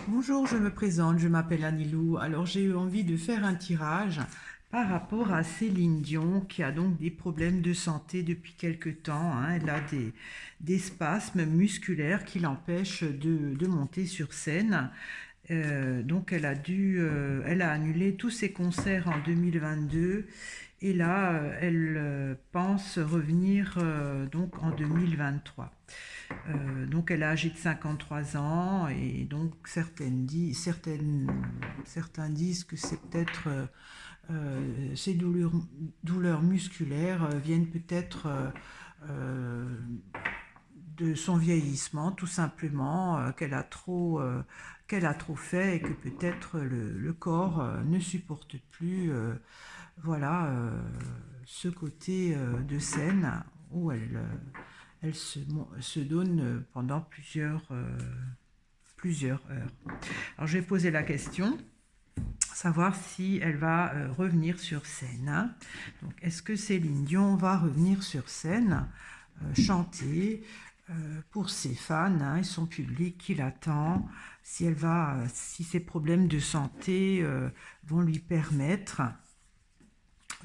Bonjour, je me présente, je m'appelle Anilou. Alors j'ai eu envie de faire un tirage par rapport à Céline Dion qui a donc des problèmes de santé depuis quelque temps, hein. Elle a des spasmes musculaires qui l'empêchent de monter sur scène. Donc elle a annulé tous ses concerts en 2022 et là elle pense revenir donc en 2023. Donc elle a âgé de 53 ans et donc certains disent que c'est peut-être ces douleurs musculaires viennent peut-être de son vieillissement, tout simplement, qu'elle a trop fait et que peut-être le corps ne supporte plus voilà, ce côté de scène où elle se donne pendant plusieurs heures. Alors je vais poser la question, savoir si elle va revenir sur scène, hein. Donc est-ce que Céline Dion va revenir sur scène chanter pour ses fans, hein, et son public qui l'attend, si ses problèmes de santé vont lui permettre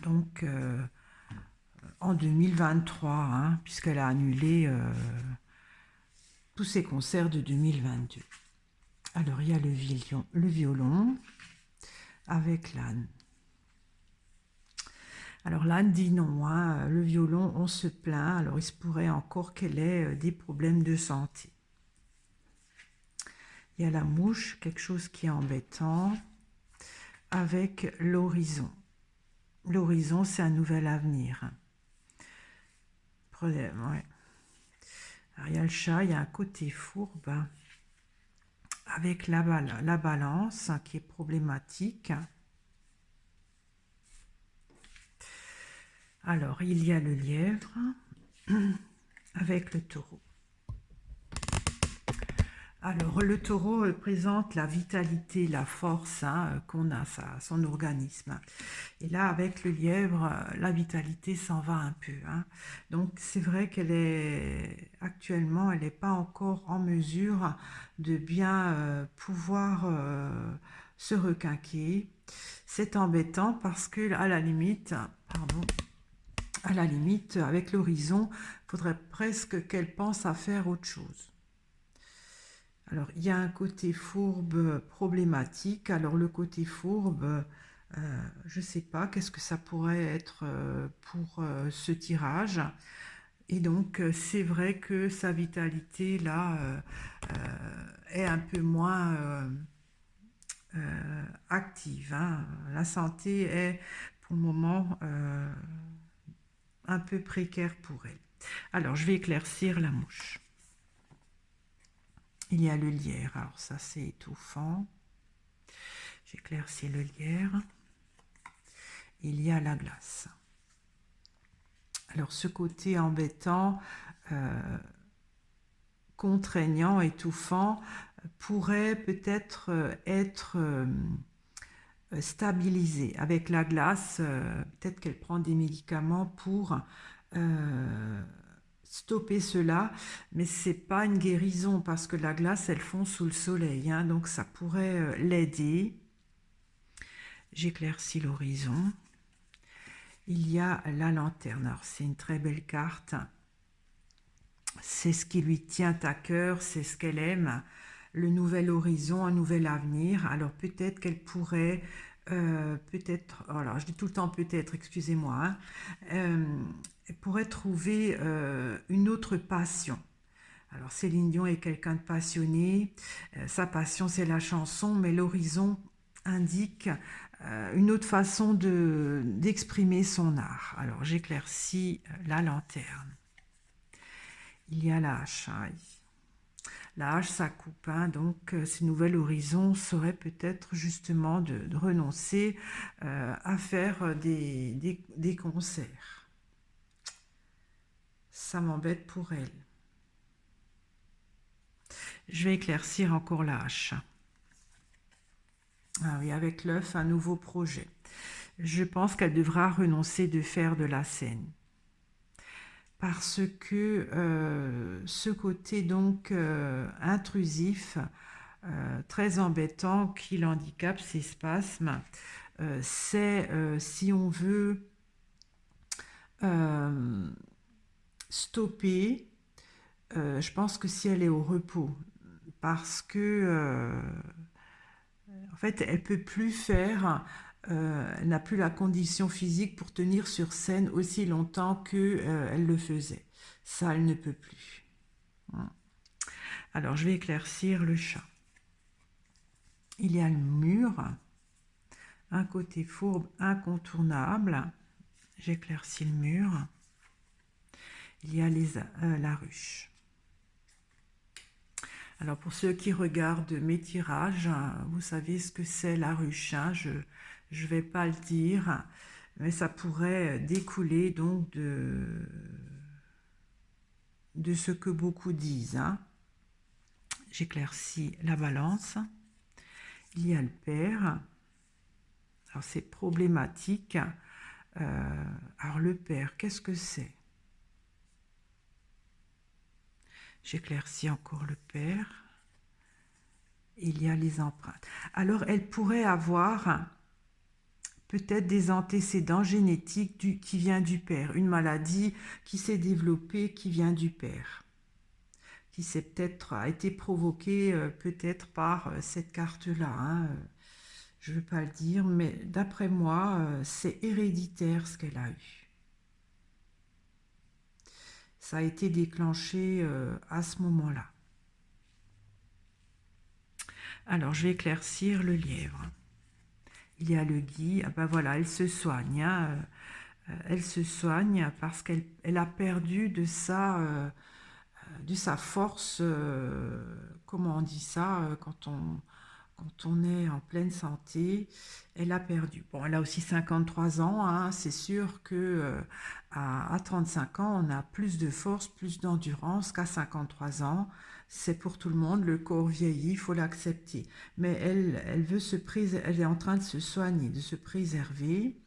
donc en 2023, hein, puisqu'elle a annulé tous ses concerts de 2022. Alors il y a le violon avec l'âne. Alors l'âne dit non, hein, le violon, on se plaint, alors il se pourrait encore qu'elle ait des problèmes de santé. Il y a la mouche, quelque chose qui est embêtant, avec l'horizon. L'horizon, c'est un nouvel avenir. Problème, ouais. Alors il y a le chat, il y a un côté fourbe, avec la balance qui est problématique. Alors, il y a le lièvre avec le taureau. Alors, le taureau représente la vitalité, la force, hein, qu'on a, son organisme. Et là, avec le lièvre, la vitalité s'en va un peu, hein. Donc, c'est vrai qu'elle est actuellement, elle n'est pas encore en mesure de bien pouvoir se requinquer. C'est embêtant parce que, à la limite, pardon, avec l'horizon, il faudrait presque qu'elle pense à faire autre chose. Alors, il y a un côté fourbe problématique. Alors, le côté fourbe, je ne sais pas, qu'est-ce que ça pourrait être pour ce tirage. Et donc, c'est vrai que sa vitalité, là, est un peu moins active, hein. La santé est, pour le moment, un peu précaire pour elle. Alors, je vais éclaircir la mouche. Il y a le lierre, alors ça c'est étouffant. J'éclaircis le lierre. Il y a la glace. Alors ce côté embêtant, contraignant, étouffant, pourrait peut-être être stabilisé. Avec la glace, peut-être qu'elle prend des médicaments pour stopper cela, mais c'est pas une guérison parce que la glace elle fond sous le soleil, hein, donc ça pourrait l'aider. J'éclaircis l'horizon. Il y a la lanterne. Alors c'est une très belle carte. C'est ce qui lui tient à cœur, c'est ce qu'elle aime. Le nouvel horizon, un nouvel avenir. Alors peut-être qu'elle pourrait, peut-être, alors je dis tout le temps peut-être, excusez-moi, hein, elle pourrait trouver une autre passion. Alors Céline Dion est quelqu'un de passionné, sa passion c'est la chanson, mais l'horizon indique une autre façon d'exprimer son art. Alors j'éclaircis la lanterne. Il y a la hache, hein. La hache, ça coupe, hein, donc ces nouveaux horizons seraient peut-être justement de renoncer à faire des concerts. Ça m'embête pour elle. Je vais éclaircir encore la hache. Ah oui, avec l'œuf, un nouveau projet. Je pense qu'elle devra renoncer de faire de la scène. Parce que ce côté donc intrusif très embêtant qui l'handicape, ces spasmes, c'est si on veut euh, stopper, je pense que si elle est au repos, parce que en fait, elle peut plus faire, elle n'a plus la condition physique pour tenir sur scène aussi longtemps que elle le faisait. Ça, elle ne peut plus. Alors, je vais éclaircir le chat. Il y a le mur, un côté fourbe incontournable. J'éclaircis le mur. Il y a la ruche. Alors pour ceux qui regardent mes tirages, vous savez ce que c'est la ruche. Je ne vais pas le dire, mais ça pourrait découler donc de ce que beaucoup disent. J'éclaircis la balance. Il y a le père. Alors c'est problématique. Alors le père, qu'est-ce que c'est? J'éclaircis encore le père. Il y a les empreintes. Alors elle pourrait avoir peut-être des antécédents génétiques qui viennent du père, une maladie qui s'est développée qui vient du père, qui s'est peut-être a été provoquée peut-être par cette carte-là. Je ne veux pas le dire, mais d'après moi, c'est héréditaire ce qu'elle a eu. Ça a été déclenché à ce moment-là. Alors, je vais éclaircir le lièvre. Il y a le gui. Ah ben voilà, elle se soigne. Elle se soigne parce qu'elle a perdu de sa force. Comment on dit ça quand on est en pleine santé? Elle a perdu. Bon, elle a aussi 53 ans. C'est sûr que à 35 ans, on a plus de force, plus d'endurance qu'à 53 ans. C'est pour tout le monde, le corps vieillit, il faut l'accepter. Mais elle veut elle est en train de se soigner, de se préserver.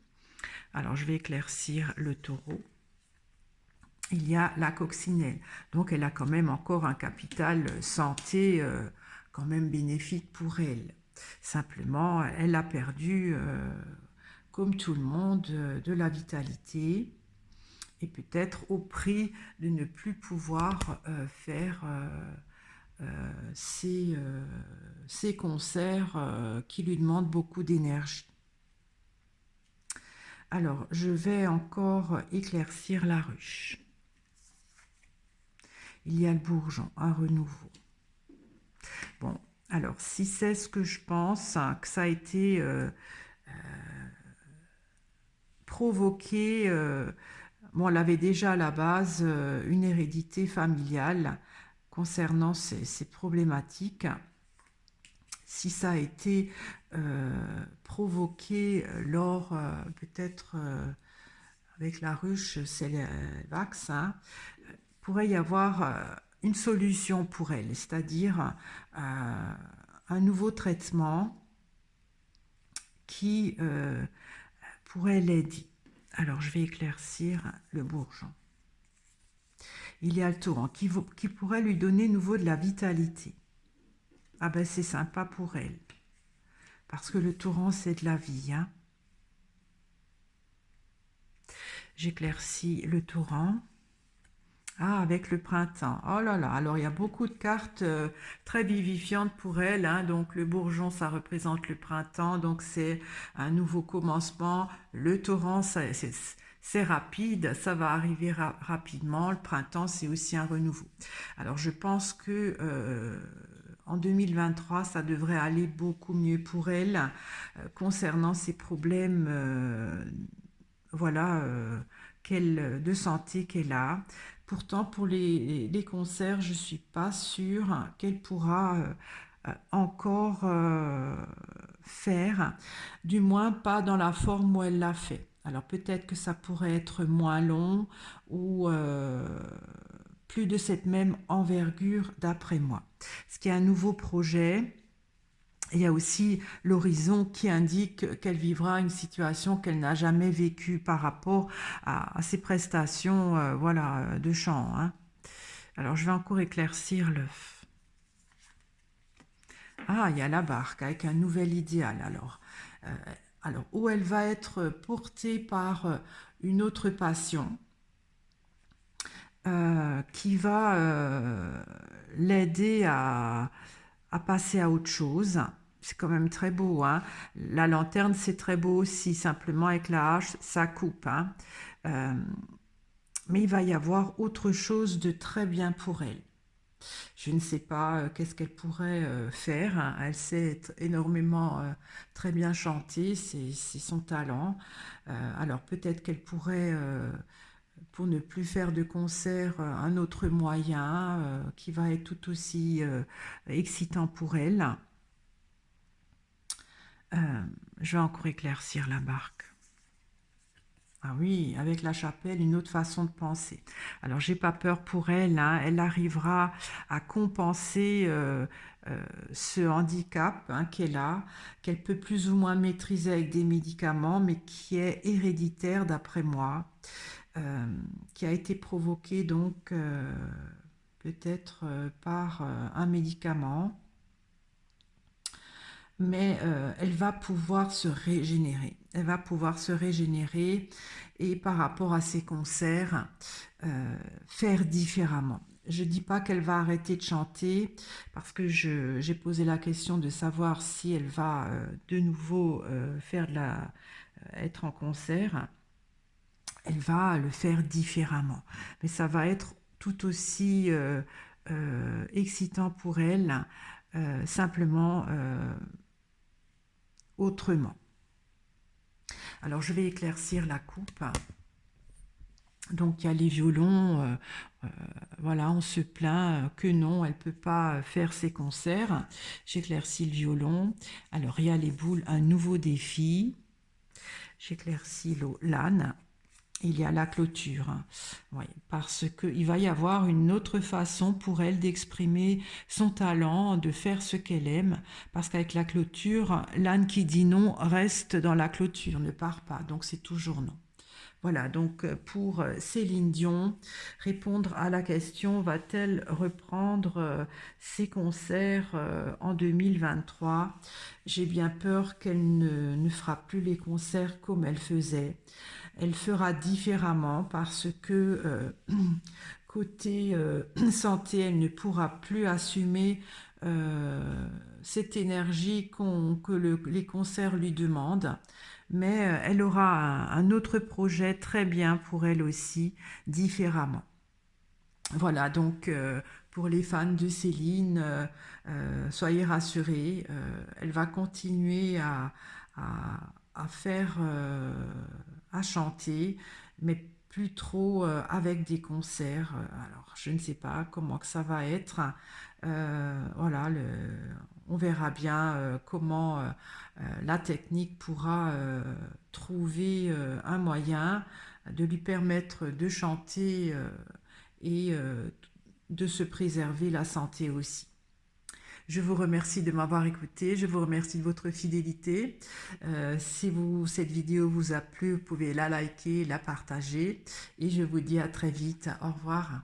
Alors je vais éclaircir le taureau. Il y a la coccinelle. Donc elle a quand même encore un capital santé quand même bénéfique pour elle. Simplement, elle a perdu, comme tout le monde, de la vitalité et peut-être au prix de ne plus pouvoir faire ces concerts qui lui demandent beaucoup d'énergie. Alors, je vais encore éclaircir la ruche. Il y a le bourgeon, un renouveau. Bon, alors, si c'est ce que je pense, que ça a été provoqué, bon, elle avait déjà à la base une hérédité familiale concernant ces problématiques. Si ça a été provoqué lors, peut-être avec la ruche, c'est le vaccin, pourrait y avoir une solution pour elle, c'est-à-dire un nouveau traitement qui pourrait l'aider. Alors, je vais éclaircir le bourgeon. Il y a le torrent qui pourrait lui donner nouveau de la vitalité. Ah ben, c'est sympa pour elle. Parce que le torrent, c'est de la vie. J'éclaircis le torrent. Ah, avec le printemps. Oh là là, alors il y a beaucoup de cartes très vivifiantes pour elle. Donc le bourgeon, ça représente le printemps, donc c'est un nouveau commencement. Le torrent, c'est rapide, ça va arriver rapidement. Le printemps, c'est aussi un renouveau. Alors je pense que en 2023, ça devrait aller beaucoup mieux pour elle concernant ces problèmes voilà, de santé qu'elle a. Pourtant, pour les concerts, je ne suis pas sûre qu'elle pourra encore faire, du moins pas dans la forme où elle l'a fait. Alors peut-être que ça pourrait être moins long ou plus de cette même envergure d'après moi. Ce qui est un nouveau projet. Il y a aussi l'horizon qui indique qu'elle vivra une situation qu'elle n'a jamais vécue par rapport à ses prestations voilà, de chant. Alors je vais encore éclaircir l'œuf. Ah, il y a la barque avec un nouvel idéal. Euh, alors où elle va être portée par une autre passion qui va l'aider à passer à autre chose. C'est quand même très beau, hein. La lanterne, c'est très beau aussi. Simplement, avec la hache, ça coupe, hein. Euh, mais il va y avoir autre chose de très bien pour elle. Je ne sais pas qu'est-ce qu'elle pourrait faire, hein. Elle sait énormément, très bien chanter, c'est son talent. Alors peut-être qu'elle pourrait, pour ne plus faire de concert, un autre moyen qui va être tout aussi excitant pour elle. Euh, je vais encore éclaircir la barque. Ah oui, avec la chapelle, une autre façon de penser. Alors, j'ai pas peur pour elle, hein. Elle arrivera à compenser ce handicap, hein, qu'elle a, qu'elle peut plus ou moins maîtriser avec des médicaments, mais qui est héréditaire d'après moi, euh, qui a été provoqué donc peut-être par un médicament, mais elle va pouvoir se régénérer. Elle va pouvoir se régénérer et par rapport à ses concerts, faire différemment. Je ne dis pas qu'elle va arrêter de chanter parce que j'ai posé la question de savoir si elle va de nouveau être en concert. Elle va le faire différemment. Mais ça va être tout aussi excitant pour elle, simplement autrement. Alors je vais éclaircir la coupe. Donc il y a les violons, voilà, on se plaint que non, elle ne peut pas faire ses concerts. J'éclaircis le violon. Alors il y a les boules, un nouveau défi. J'éclaircis l'âne. Il y a la clôture, hein. Oui, parce qu'il va y avoir une autre façon pour elle d'exprimer son talent, de faire ce qu'elle aime, parce qu'avec la clôture, l'âne qui dit non reste dans la clôture, ne part pas, donc c'est toujours non. Voilà, donc pour Céline Dion, répondre à la question, va-t-elle reprendre ses concerts en 2023? J'ai bien peur qu'elle ne fera plus les concerts comme elle faisait. Elle fera différemment parce que côté santé, elle ne pourra plus assumer cette énergie les concerts lui demandent. Mais elle aura un autre projet très bien pour elle aussi, différemment. Voilà, donc pour les fans de Céline, soyez rassurés, elle va continuer à faire, à chanter, mais plus trop avec des concerts. Alors, je ne sais pas comment que ça va être. Voilà, on verra bien comment la technique pourra trouver un moyen de lui permettre de chanter et de se préserver la santé aussi. Je vous remercie de m'avoir écouté, je vous remercie de votre fidélité. Si cette vidéo vous a plu, vous pouvez la liker, la partager et je vous dis à très vite. Au revoir.